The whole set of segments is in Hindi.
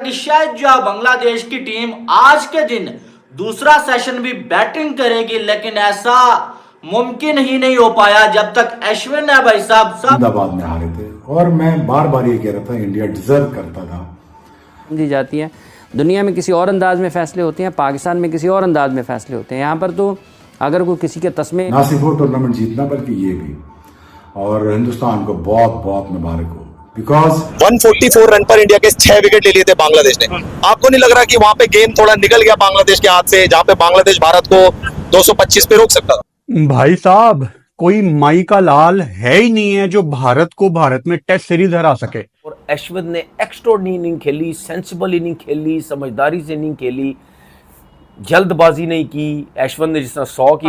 कि शायद जो बांग्लादेश की टीम आज के दिन दूसरा सेशन भी बैटिंग करेगी, लेकिन ऐसा मुमकिन ही नहीं हो पाया जब तक अश्विन है भाई साहब अहमदाबाद में हारे थे। और मैं बार बार ये कह रहा था इंडिया डिजर्व करता था। दी जाती है दुनिया में किसी और अंदाज में फैसले होते हैं, पाकिस्तान में किसी और अंदाज में फैसले होते हैं। यहाँ पर तो अगर कोई किसी के तस्मे ना सिर्फ वो टूर्नामेंट जीतना बल्कि ये भी, और हिंदुस्तान को बहुत बहुत मुबारक हो, बिकॉज 144 रन पर इंडिया के 6 विकेट ले लिए थे बांग्लादेश ने। आपको नहीं लग रहा कि वहां पे गेम थोड़ा निकल गया बांग्लादेश के हाथ से, जहां पे बांग्लादेश भारत को 225 पे रोक सकता था? भाई साहब, कोई माई का लाल है ही नहीं है जो भारत को भारत में टेस्ट सीरीज हरा सके। और अश्विन ने एक्स्ट्राऑर्डिनरी इनिंग खेली, सेंसिबल इनिंग खेली, समझदारी से इनिंग खेली, जल्दबाजी नहीं की। अश्विन ने जिस तरह 100 की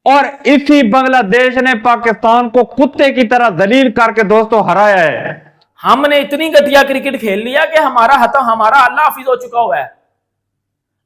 और इसी बांग्लादेश ने पाकिस्तान को कुत्ते की तरह दलील करके दोस्तों हराया है। हमने इतनी घटिया क्रिकेट खेल लिया कि हमारा अल्लाह हाफिज हो चुका हुआ है।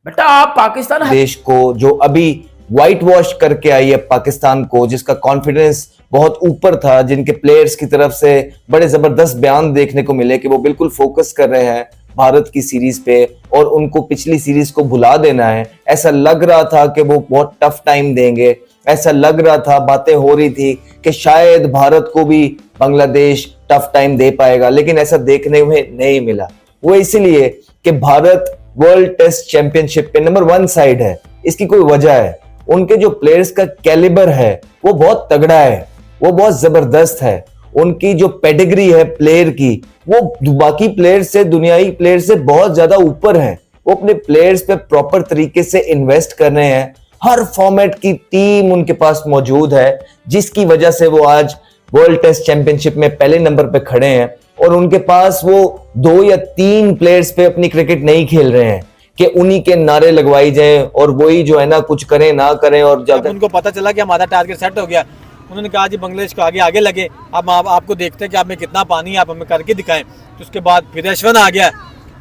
बेटा आप पाकिस्तान देश को जो अभी व्हाइट वॉश करके आई है पाकिस्तान को, जिसका कॉन्फिडेंस बहुत ऊपर था, जिनके प्लेयर्स की तरफ से बड़े जबरदस्त बयान देखने को मिले कि वो बिल्कुल फोकस कर रहे हैं भारत की सीरीज पे और उनको पिछली सीरीज को भुला देना है। ऐसा लग रहा था कि वो बहुत टफ टाइम देंगे, ऐसा लग रहा था, बातें हो रही थी कि शायद भारत को भी बांग्लादेश टफ टाइम दे पाएगा, लेकिन ऐसा देखने में नहीं मिला। वो इसलिए कि भारत वर्ल्ड टेस्ट चैंपियनशिप पे नंबर 1 साइड है। इसकी कोई वजह है, उनके जो प्लेयर्स का कैलिबर है वो बहुत तगड़ा है, वो बहुत जबरदस्त है। उनकी जो पेडिग्री है प्लेयर की, वो बाकी प्लेयर से, दुनियाई प्लेयर से बहुत ज्यादा ऊपर है। वो अपने प्लेयर्स पे प्रॉपर तरीके से इन्वेस्ट कर रहे हैं। हर फॉर्मेट की टीम उनके पास मौजूद है, जिसकी वजह से वो आज वर्ल्ड टेस्ट चैंपियनशिप में पहले नंबर पे खड़े हैं। और उनके पास वो 2 या 3 प्लेयर्स पे अपनी क्रिकेट नहीं खेल रहे हैं कि उन्हीं के नारे लगवाई जाएं और वही जो है ना कुछ करें ना करें। और जब उनको पता चला कि हमारा टारगेट सेट हो गया, उन्होंने कहा जी बांग्लादेश को आगे आगे लगे, अब आपको देखते हैं कि आप में कितना पानी है, आप हमें करके दिखाएं। तो उसके बाद फिर अश्विन आ गया।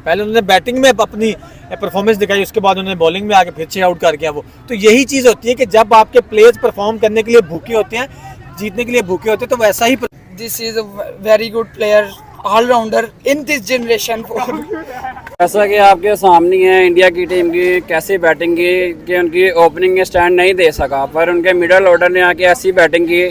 पहले उन्होंने बैटिंग में अपनी परफॉर्मेंस दिखाई, उसके बाद उन्होंने बॉलिंग में आके फिर 6 आउट कर गया वो। तो यही चीज़ होती है कि जब आपके प्लेयर्स परफॉर्म करने के लिए भूखे होते हैं, जीतने के लिए भूखे होते हैं, तो वैसा ही this is a very good player, all rounder in this generation. जैसा कि आपके सामने है इंडिया की टीम की कैसी बैटिंग की कि उनकी ओपनिंग में स्टैंड नहीं दे सका, पर उनके मिडल ऑर्डर ने आके ऐसी बैटिंग की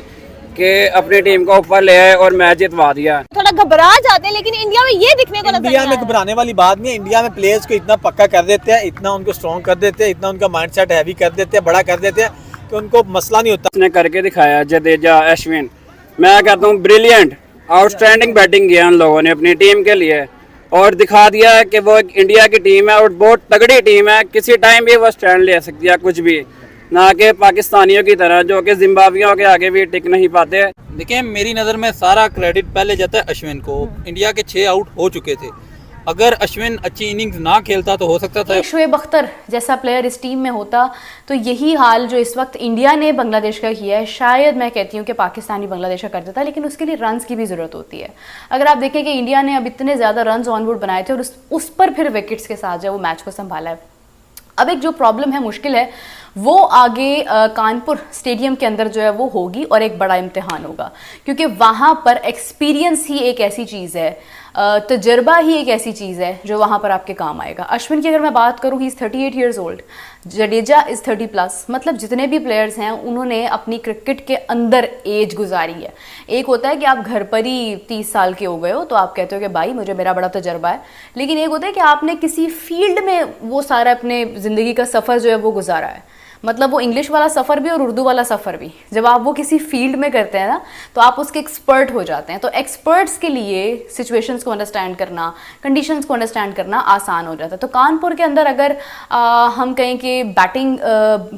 कि अपनी टीम को ऊपर ले आए और मैच जितवा दिया। थोड़ा घबरा जाते हैं, लेकिन इंडिया में ये दिखने को इंडिया में घबराने वाली बात नहीं है। इंडिया में प्लेयर्स को इतना पक्का कर देते हैं, इतना उनको स्ट्रॉन्ग कर देते हैं, इतना उनका माइंडसेट हैवी कर देते हैं, बड़ा कर देते हैं कि उनको मसला नहीं होता। उसने करके दिखाया जडेजा, अश्विन, मैं कहता हूँ ब्रिलियंट, आउटस्टैंडिंग बैटिंग किया उन लोगों ने अपनी टीम के लिए और दिखा दिया कि वो एक इंडिया की टीम है और बहुत तगड़ी टीम है। किसी टाइम भी वो स्टैंड ले सकती है, कुछ भी, ना कि पाकिस्तानियों की तरह जो कि जिम्बाब्वियों के आगे भी टिक नहीं पाते। देखिए मेरी नज़र में सारा क्रेडिट पहले जाता है अश्विन को। इंडिया के 6 आउट हो चुके थे, अगर अश्विन अच्छी इनिंग्स ना खेलता तो हो सकता था शोएब अख्तर जैसा प्लेयर इस टीम में होता तो यही हाल जो इस वक्त इंडिया ने बांग्लादेश का किया है, शायद मैं कहती हूँ कि पाकिस्तानी बांग्लादेश का कर देता, लेकिन उसके लिए रन्स की भी ज़रूरत होती है। अगर आप देखें कि इंडिया ने अब इतने ज़्यादा रन्स ऑन बोर्ड बनाए थे और उस पर फिर विकेट्स के साथ जो वो मैच को संभाला है। अब एक जो प्रॉब्लम है, मुश्किल है, वो आगे कानपुर स्टेडियम के अंदर जो है वो होगी और एक बड़ा इम्तिहान होगा, क्योंकि वहाँ पर एक्सपीरियंस ही एक ऐसी चीज़ है, तजर्बा ही एक ऐसी चीज़ है जो वहाँ पर आपके काम आएगा। अश्विन की अगर मैं बात करूँ, he is 38 years old, Jadeja is 30+, मतलब जितने भी प्लेयर्स हैं उन्होंने अपनी क्रिकेट के अंदर एज गुजारी है। एक होता है कि आप घर पर ही 30 साल के हो गए हो तो आप कहते हो कि भाई मुझे मेरा बड़ा तजर्बा है, लेकिन एक होता है कि आपने किसी फील्ड में वो सारा अपने ज़िंदगी का सफ़र जो है वो गुजारा है, मतलब वो इंग्लिश वाला सफ़र भी और उर्दू वाला सफ़र भी। जब आप वो किसी फील्ड में करते हैं ना तो आप उसके एक्सपर्ट हो जाते हैं। तो एक्सपर्ट्स के लिए सिचुएशंस को अंडरस्टैंड करना, कंडीशंस को अंडरस्टैंड करना आसान हो जाता है। तो कानपुर के अंदर अगर हम कहें कि बैटिंग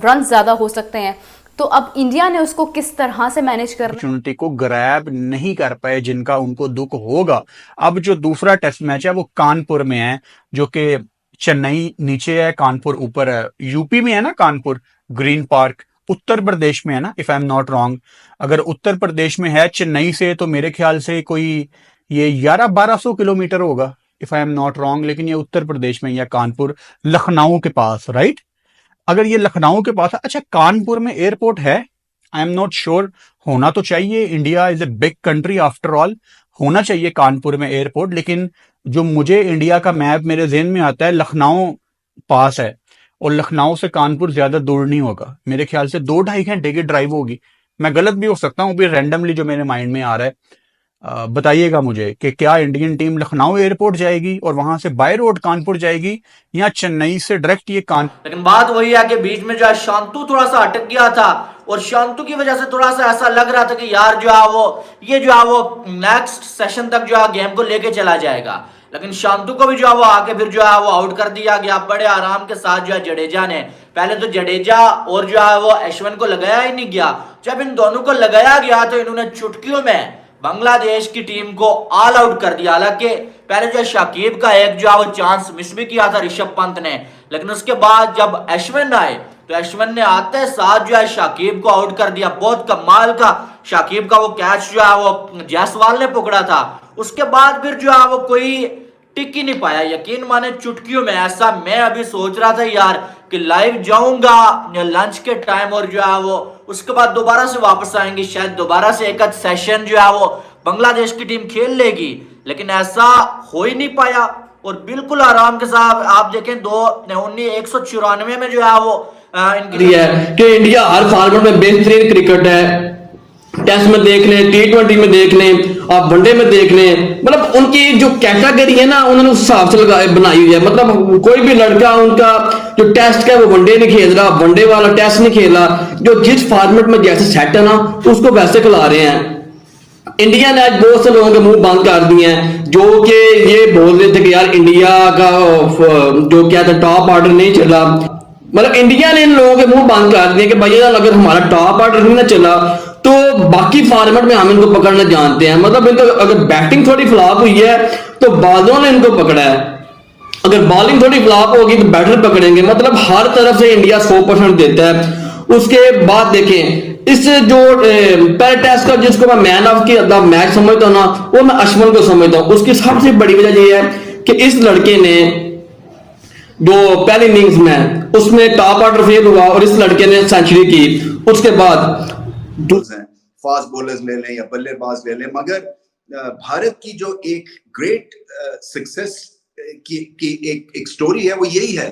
रन ज़्यादा हो सकते हैं, तो अब इंडिया ने उसको किस तरह से मैनेज करना, अपॉर्चुनिटी को ग्रैब नहीं कर पाए, जिनका उनको दुख होगा। अब जो दूसरा टेस्ट मैच है वो कानपुर में है, जो कि चेन्नई नीचे है, कानपुर ऊपर है। यूपी में है ना कानपुर, ग्रीन पार्क उत्तर प्रदेश में है ना, if I am not wrong. अगर उत्तर प्रदेश में है चेन्नई से तो मेरे ख्याल से कोई ये 1100-1200 किलोमीटर होगा, if I am not wrong, लेकिन ये उत्तर प्रदेश में या कानपुर लखनऊ के पास, राइट। अगर ये लखनऊ के पास है, अच्छा कानपुर में एयरपोर्ट है, आई एम नॉट श्योर, होना तो चाहिए। India is a big country after all, होना चाहिए कानपुर में एयरपोर्ट, लेकिन जो मुझे इंडिया का मैप मेरे जहन में आता है, लखनऊ पास है और लखनऊ से कानपुर ज्यादा दूर नहीं होगा, मेरे ख्याल से 2-2.5 घंटे की ड्राइव होगी। मैं गलत भी हो सकता हूँ, भी रैंडमली जो मेरे माइंड में आ रहा है। बताइएगा मुझे कि क्या इंडियन टीम लखनऊ एयरपोर्ट जाएगी और वहां से बाय रोड कानपुर जाएगी, या चेन्नई से डायरेक्ट ये लेकिन बात वही है कि बीच में जो है शांतु थोड़ा सा अटक गया था और शांतु की वजह से थोड़ा सा ऐसा लग रहा था कि यार जो है वो नेक्स्ट सेशन तक जो है गेम को लेके चला जाएगा, लेकिन शांतु को भी जो है वो आके फिर जो है वो आउट कर दिया गया बड़े आराम के साथ। जो है जडेजा ने, पहले तो जडेजा और जो है वो अश्विन को लगाया ही नहीं गया, जब इन दोनों को लगाया गया तो इन्होंने चुटकियों में बांग्लादेश की टीम को ऑल आउट कर दिया। हालांकि पहले जो शाकिब का एक जो है वो चांस मिस भी किया था ऋषभ पंत ने, लेकिन उसके बाद जब अश्विन आए तो अश्विन ने आते साथ जो है शाकिब को आउट कर दिया। बहुत कमाल का शाकिब का वो कैच जो है वो जायसवाल ने पकड़ा था, उसके बाद फिर जो है वो कोई टिक ही नहीं पाया। यकीन माने चुटकियों में ऐसा मैं अभी सोच रहा था यार कि लाइव जाऊंगा लंच के टाइम और जो है वो उसके बाद दोबारा से वापस आएंगे, शायद दोबारा से एक सेशन जो है वो बांग्लादेश की टीम खेल लेगी, लेकिन ऐसा हो ही नहीं पाया। और बिल्कुल आराम के साथ आप देखें 194 में जो है वो इनकी है कि इंडिया हर फॉर्मेट में बेहतरीन क्रिकेट है। टेस्ट में देख लें, T20 में देख लें, आप वनडे में देख लें, मतलब उनकी जो कैटेगरी है ना उन्होंने उस हिसाब से बनाई हुई है। मतलब कोई भी लड़का उनका जो टेस्ट का है वो वनडे नहीं खेल रहा, वनडे वाला टेस्ट नहीं खेल रहा, जो जिस फॉर्मेट में जैसे सेट है ना उसको वैसे खिला रहे हैं। इंडिया ने आज बहुत से लोगों के मुंह बंद कर दिए हैं जो कि ये बोल रहे थे कि यार इंडिया का जो क्या था टॉप ऑर्डर नहीं चला। मतलब इंडिया ने इन लोगों के मुंह बंद कर दिए कि भाई अगर हमारा टॉप ऑर्डर नहीं ना चला तो बाकी फॉर्मेट में हम इनको पकड़ना जानते हैं। मतलब इनको अगर बैटिंग थोड़ी फ्लॉप हुई है तो बालों ने इनको पकड़ा है, अगर बॉलिंग थोड़ी फ्लॉप होगी तो बैटर पकड़ेंगे। मतलब हर तरफ से इंडिया 100% देता है। उसके बाद देखें इस जो पहले टेस्ट का जिसको मैं मैन ऑफ द मैच समझता हूँ ना वो मैं अश्विन को समझता हूँ। उसकी सबसे बड़ी वजह ये है कि इस लड़के ने जो पहली इनिंग्स में उसमें टॉप ऑर्डर फेल हुआ और इस लड़के ने सेंचुरी की। उसके बाद फास्ट बॉलर्स ले लें या बल्लेबाज ले लें, मगर भारत की जो एक ग्रेट सक्सेस की एक स्टोरी है वो यही है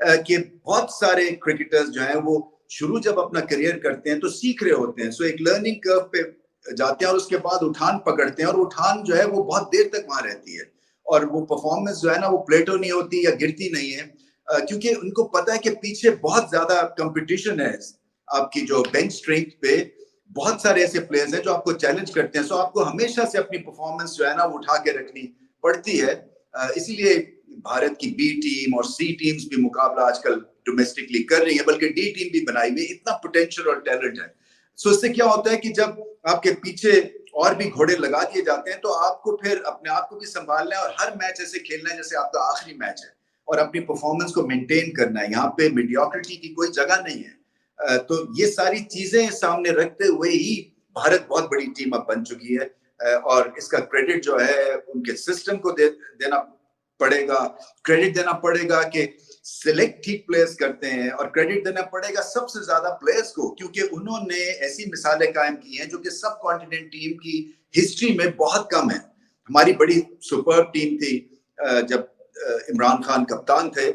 कि बहुत सारे क्रिकेटर्स जो हैं वो शुरू जब अपना करियर करते हैं तो सीख रहे होते हैं, सो एक लर्निंग कर्व पे जाते हैं और उसके बाद उठान पकड़ते हैं और उठान जो है वो बहुत देर तक वहां रहती है और वो परफॉर्मेंस जो है ना वो प्लेटो नहीं होती या गिरती नहीं है, क्योंकि उनको पता है कि पीछे बहुत ज्यादा कंपटीशन है। आपकी जो बेंच स्ट्रेंथ पे बहुत सारे ऐसे प्लेयर्स हैं जो आपको चैलेंज करते हैं, सो आपको हमेशा से अपनी परफॉर्मेंस जो है ना वो उठा के रखनी पड़ती है। इसीलिए भारत की बी टीम और सी टीम्स भी मुकाबला आजकल डोमेस्टिकली कर रही है, बल्कि डी टीम भी बनाई हुई, इतना पोटेंशियल और टैलेंट है। सो इससे क्या होता है कि जब आपके पीछे और भी घोड़े लगा दिए जाते हैं तो आपको फिर अपने आप को भी संभालना है और हर मैच ऐसे खेलना है जैसे आपका आखिरी मैच है और अपनी परफॉर्मेंस को मेंटेन करना है। यहाँ पे मीडियोक्रिटी की कोई जगह नहीं है। तो ये सारी चीजें सामने रखते हुए ही भारत बहुत बड़ी टीम अब बन चुकी है और इसका क्रेडिट जो है उनके सिस्टम को देना पड़ेगा। क्रेडिट देना पड़ेगा कि सिलेक्ट ठीक प्लेयर्स करते हैं और क्रेडिट देना पड़ेगा सबसे ज्यादा प्लेयर्स को, क्योंकि उन्होंने ऐसी मिसालें कायम की हैं जो कि सब कॉन्टिनेंट टीम की हिस्ट्री में बहुत कम है। हमारी बड़ी सुपर टीम थी जब इमरान खान कप्तान थे,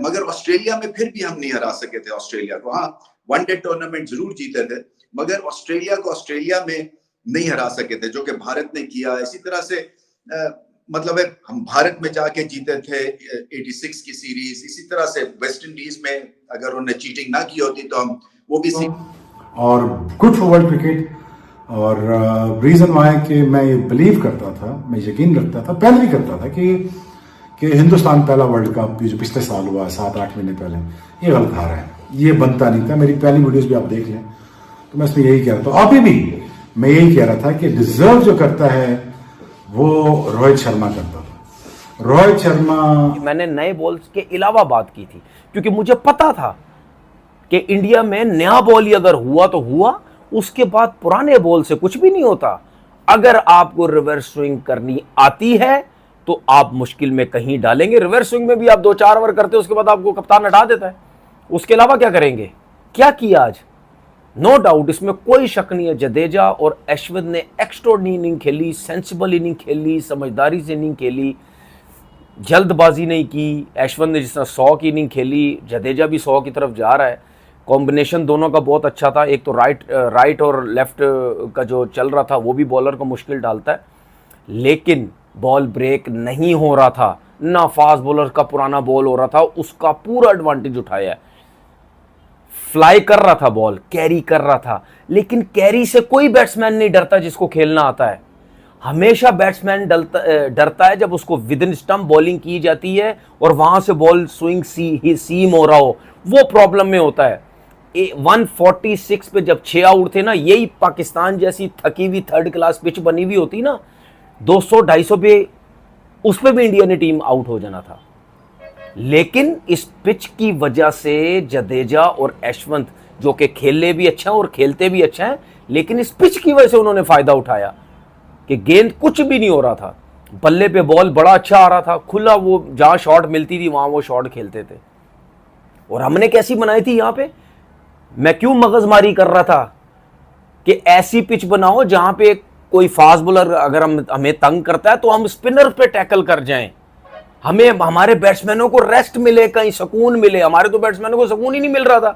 मगर ऑस्ट्रेलिया में फिर भी हम नहीं हरा सके थे ऑस्ट्रेलिया को। हाँ, वनडे टूर्नामेंट जरूर जीते थे मगर ऑस्ट्रेलिया को ऑस्ट्रेलिया में नहीं हरा सके थे, जो कि भारत ने किया। इसी तरह से मतलब है हम भारत में जाके जीते थे 86 की सीरीज, इसी तरह से वेस्ट इंडीज में अगर उन्होंने चीटिंग ना की होती तो हम वो भी और गुड फॉर वर्ल्ड क्रिकेट। और रीजन वह है कि मैं ये बिलीव करता था, मैं यकीन रखता था, पहले भी करता था कि हिंदुस्तान पहला वर्ल्ड कप जो पिछले साल हुआ 7-8 महीने पहले, ये गलत हार है, ये बनता नहीं था। मेरी पहली वीडियोस भी आप देख लें तो मैं इसमें यही कह रहा था, अभी भी मैं यही कह रहा था कि डिजर्व जो करता है वो रोहित शर्मा करता था। रोहित शर्मा, मैंने नए बॉल्स के अलावा बात की थी क्योंकि मुझे पता था कि इंडिया में नया बॉल ही अगर हुआ तो हुआ, उसके बाद पुराने बॉल से कुछ भी नहीं होता। अगर आपको रिवर्स स्विंग करनी आती है तो आप मुश्किल में कहीं डालेंगे। रिवर्स स्विंग में भी आप 2-4 ओवर करते हो, उसके बाद आपको कप्तान हटा देता है, उसके अलावा क्या करेंगे? क्या किया आज? नो डाउट, इसमें कोई शक नहीं है, जडेजा और अश्विन ने एक्स्ट्राऑर्डिनरी इनिंग खेली, सेंसिबल इनिंग खेली, समझदारी से इनिंग खेली। जल्दबाजी नहीं की। ऐशवर्थ ने जिस तरह 100 की इनिंग खेली, जडेजा भी 100 की तरफ जा रहा है। कॉम्बिनेशन दोनों का बहुत अच्छा था। एक तो राइट और लेफ्ट का जो चल रहा था वो भी बॉलर को मुश्किल डालता है, लेकिन बॉल ब्रेक नहीं हो रहा था ना। फास्ट बॉलर का पुराना बॉल हो रहा था, उसका पूरा एडवांटेज उठाया है। फ्लाई कर रहा था बॉल, कैरी कर रहा था, लेकिन कैरी से कोई बैट्समैन नहीं डरता जिसको खेलना आता है। हमेशा बैट्समैन डरता है जब उसको विद इन स्टंप बॉलिंग की जाती है और वहां से बॉल स्विंग सीम हो रहा हो, वो प्रॉब्लम में होता है। 146 पे जब 6 आउट थे ना, यही पाकिस्तान जैसी थकी हुई थर्ड क्लास पिच बनी हुई होती ना, 200-250 पे उस पे भी इंडिया ने टीम आउट हो जाना था। लेकिन इस पिच की वजह से जडेजा और ऐशवर्थ, जो कि खेलने भी अच्छा और खेलते भी अच्छा है, लेकिन इस पिच की वजह से उन्होंने फायदा उठाया कि गेंद कुछ भी नहीं हो रहा था, बल्ले पे बॉल बड़ा अच्छा आ रहा था, खुला, वो जहां शॉट मिलती थी वहां वो शॉट खेलते थे। और हमने कैसी बनाई थी यहां पे, मैं क्यों मगजमारी कर रहा था कि ऐसी पिच बनाओ जहां पे कोई फास्ट बॉलर अगर हमें तंग करता है तो हम स्पिनर पे टैकल कर जाएं, हमें हमारे बैट्समैनों को रेस्ट मिले, कहीं सुकून मिले। हमारे तो बैट्समैनों को सुकून ही नहीं मिल रहा था।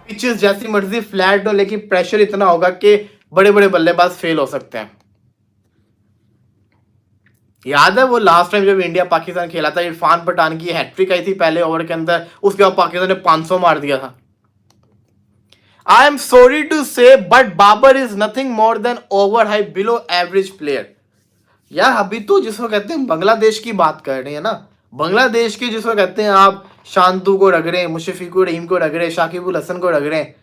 पिचेस जैसी मर्जी फ्लैट हो, लेकिन प्रेशर इतना होगा कि बड़े बड़े बल्लेबाज फेल हो सकते हैं। याद है वो लास्ट टाइम जब इंडिया पाकिस्तान खेला था, इरफान पठान की हैट्रिक आई थी पहले ओवर के अंदर, उसके बाद पाकिस्तान ने 500 मार दिया था। I am sorry to say but Babar is nothing more than over hype below average player. यार अभी तो जिसको कहते हैं बांग्लादेश की बात कर रहे हैं ना, बांग्लादेश की जिसको कहते हैं आप शांतु को रख रहे हैं, मुशफिकुर रहीम को रख रहे हैं, शाकिबुल हसन को रख रहे हैं।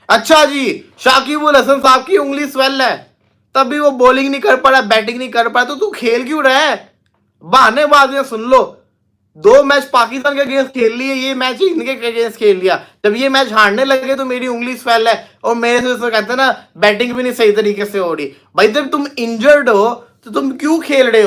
अच्छा जी, शाकिबुल हसन साहब की उंगली स्वेल है, तभी वो बॉलिंग नहीं कर पा रहा, बैटिंग नहीं कर पा रहा, तो तू खेल क्यों रहा है? बहानेबाजियां सुन लो। 2 मैच पाकिस्तान के अगेंस्ट खेल लिए, ये मैच इनके अगेंस्ट खेल लिया। जब ये मैच हारने लगे तो मेरी उंगली स्वेल है और मेरे से तो कहते हैं ना बैटिंग भी नहीं सही तरीके से हो रही। भाई जब तुम इंजर्ड हो तो तुम क्यों खेल रहे हो?